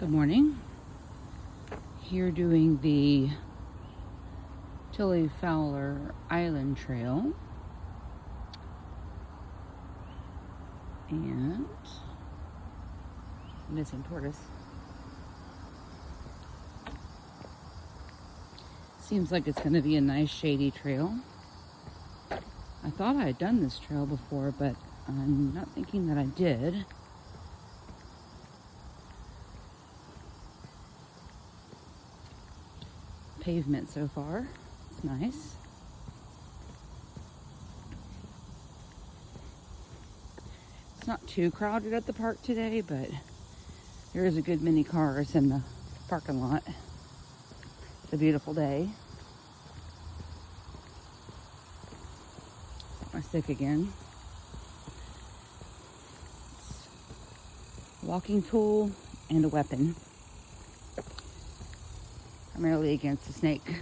Good morning. Here doing the Tillie Fowler Island Trail. And missing tortoise. Seems like it's going to be a nice shady trail. I thought I had done this trail before, but I'm not thinking that I did. Pavement so far. It's nice. It's not too crowded at the park today, but there is a good many cars in the parking lot. It's a beautiful day. My stick again. It's a walking tool and a weapon. Primarily against a snake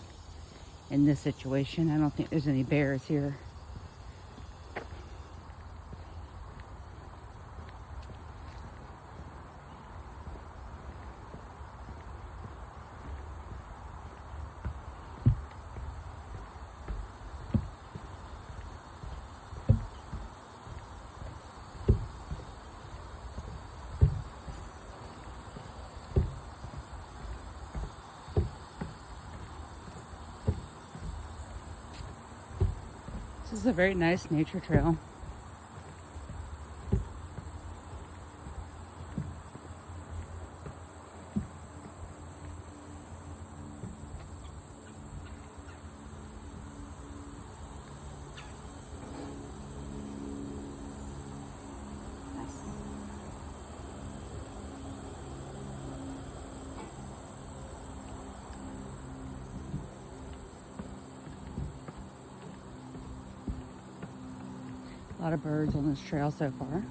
in this situation. I don't think there's any bears here. This is a very nice nature trail. A lot of birds on this trail so far.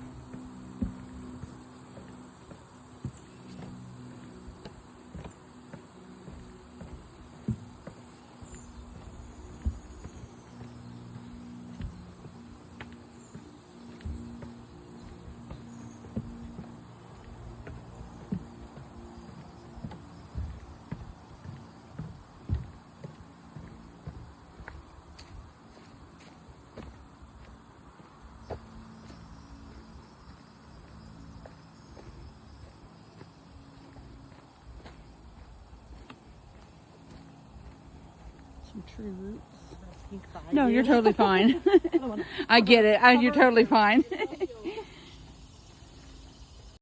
Some tree roots. No, you're totally fine. I get it. You're totally fine.